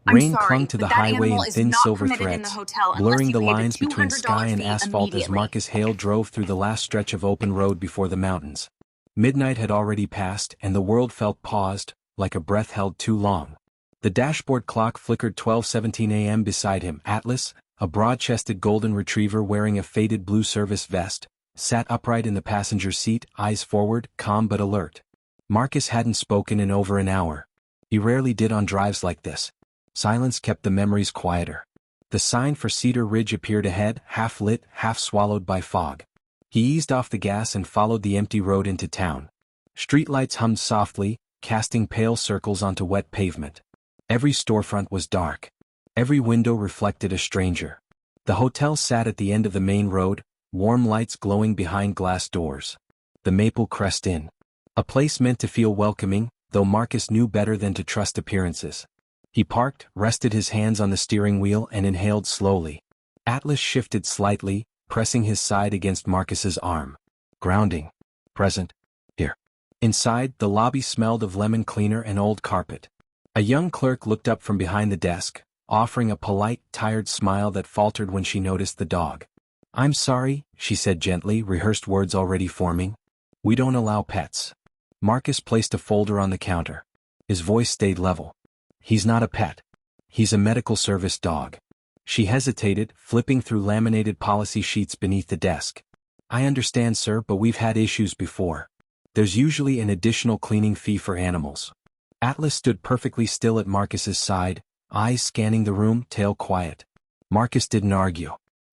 I'm Rain clung sorry, to but the that highway animal in is thin not silver permitted in the threads, hotel unless blurring you the pay the lines between sky $200 and fee asphalt as immediately. Marcus Hale drove through the last stretch of open road before the mountains. Midnight had already passed and the world felt paused, like a breath held too long. The dashboard clock flickered 12:17 a.m. beside him. Atlas, a broad-chested golden retriever wearing a faded blue service vest, sat upright in the passenger seat, eyes forward, calm but alert. Marcus hadn't spoken in over an hour. He rarely did on drives like this. Silence kept the memories quieter. The sign for Cedar Ridge appeared ahead, half lit, half swallowed by fog. He eased off the gas and followed the empty road into town. Streetlights hummed softly, casting pale circles onto wet pavement. Every storefront was dark. Every window reflected a stranger. The hotel sat at the end of the main road, warm lights glowing behind glass doors. The Maple Crest Inn. A place meant to feel welcoming, though Marcus knew better than to trust appearances. He parked, rested his hands on the steering wheel and inhaled slowly. Atlas shifted slightly, pressing his side against Marcus's arm. Grounding. Present. Here. Inside, the lobby smelled of lemon cleaner and old carpet. A young clerk looked up from behind the desk, offering a polite, tired smile that faltered when she noticed the dog. "I'm sorry," she said gently, rehearsed words already forming. "We don't allow pets." Marcus placed a folder on the counter. His voice stayed level. "He's not a pet. He's a medical service dog." She hesitated, flipping through laminated policy sheets beneath the desk. "I understand, sir, but we've had issues before. There's usually an additional cleaning fee for animals." Atlas stood perfectly still at Marcus's side, eyes scanning the room, tail quiet. Marcus didn't argue.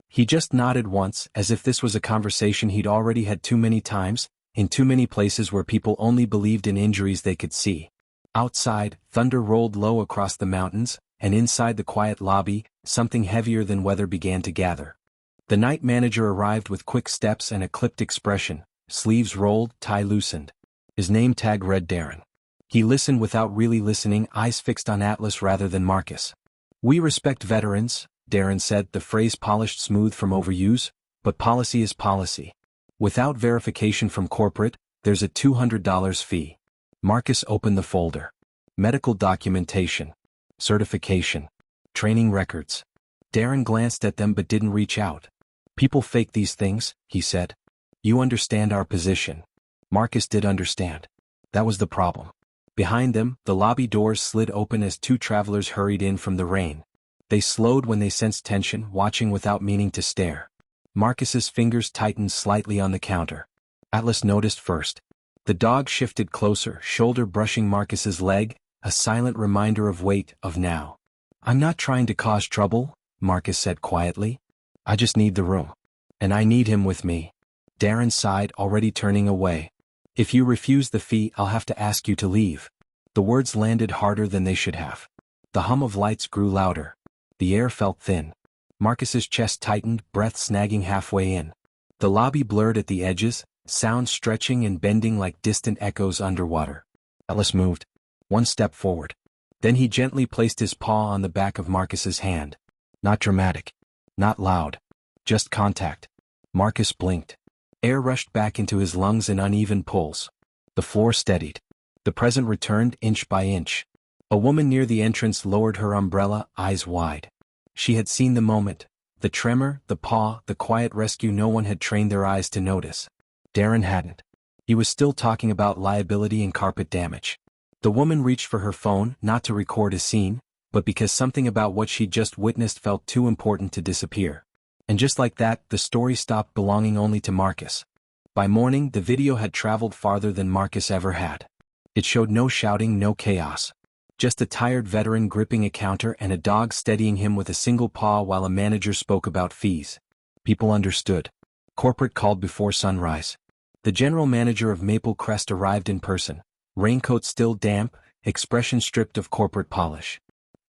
He just nodded once, as if this was a conversation he'd already had too many times, in too many places where people only believed in injuries they could see. Outside, thunder rolled low across the mountains, and inside the quiet lobby, something heavier than weather began to gather. The night manager arrived with quick steps and a clipped expression, sleeves rolled, tie loosened. His name tag read Darren. He listened without really listening, eyes fixed on Atlas rather than Marcus. "We respect veterans," Darren said, the phrase polished smooth from overuse, "but policy is policy. Without verification from corporate, there's a $200 fee." Marcus opened the folder. Medical documentation. Certification. Training records. Darren glanced at them but didn't reach out. "People fake these things," he said. "You understand our position." Marcus did understand. That was the problem. Behind them, the lobby doors slid open as two travelers hurried in from the rain. They slowed when they sensed tension, watching without meaning to stare. Marcus's fingers tightened slightly on the counter. Atlas noticed first. The dog shifted closer, shoulder brushing Marcus's leg, a silent reminder of weight, of now. "I'm not trying to cause trouble," Marcus said quietly. "I just need the room. And I need him with me." Darren sighed, already turning away. "If you refuse the fee, I'll have to ask you to leave." The words landed harder than they should have. The hum of lights grew louder. The air felt thin. Marcus's chest tightened, breath snagging halfway in. The lobby blurred at the edges, sounds stretching and bending like distant echoes underwater. Atlas moved. One step forward. Then he gently placed his paw on the back of Marcus's hand. Not dramatic. Not loud. Just contact. Marcus blinked. Air rushed back into his lungs in uneven pulls. The floor steadied. The present returned inch by inch. A woman near the entrance lowered her umbrella, eyes wide. She had seen the moment. The tremor, the paw, the quiet rescue no one had trained their eyes to notice. Darren hadn't. He was still talking about liability and carpet damage. The woman reached for her phone, not to record a scene, but because something about what she'd just witnessed felt too important to disappear. And just like that, the story stopped belonging only to Marcus. By morning, the video had traveled farther than Marcus ever had. It showed no shouting, no chaos. Just a tired veteran gripping a counter and a dog steadying him with a single paw while a manager spoke about fees. People understood. Corporate called before sunrise. The general manager of Maple Crest arrived in person, raincoat still damp, expression stripped of corporate polish.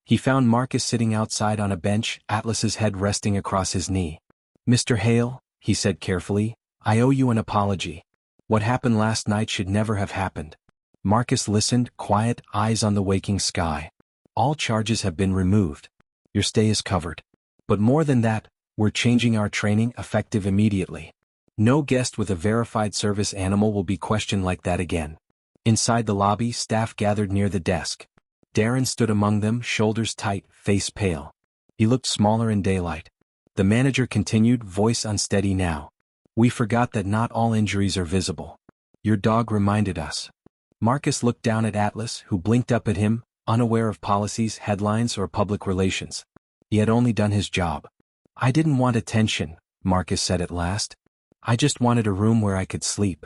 He found Marcus sitting outside on a bench, Atlas's head resting across his knee. "Mr. Hale," he said carefully, "I owe you an apology. What happened last night should never have happened." Marcus listened, quiet, eyes on the waking sky. "All charges have been removed. Your stay is covered. But more than that, we're changing our training, effective immediately. No guest with a verified service animal will be questioned like that again." Inside the lobby, staff gathered near the desk. Darren stood among them, shoulders tight, face pale. He looked smaller in daylight. The manager continued, voice unsteady now. We forgot that not all injuries are visible. Your dog reminded us. Marcus looked down at Atlas, who blinked up at him, unaware of policies, headlines, or public relations. He had only done his job. I didn't want attention, Marcus said at last. I just wanted a room where I could sleep.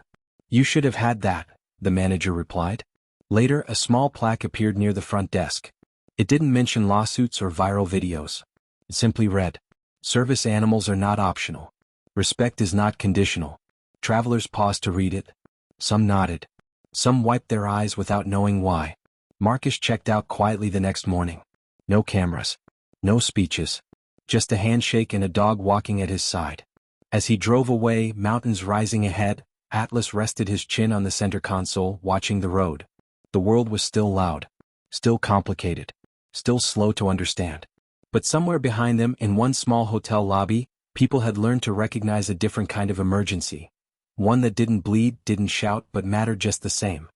You should have had that, the manager replied. Later, a small plaque appeared near the front desk. It didn't mention lawsuits or viral videos. It simply read, Service animals are not optional. Respect is not conditional. Travelers paused to read it. Some nodded. Some wiped their eyes without knowing why. Marcus checked out quietly the next morning. No cameras. No speeches. Just a handshake and a dog walking at his side. As he drove away, mountains rising ahead, Atlas rested his chin on the center console, watching the road. The world was still loud. Still complicated. Still slow to understand. But somewhere behind them, in one small hotel lobby, people had learned to recognize a different kind of emergency. One that didn't bleed, didn't shout, but mattered just the same.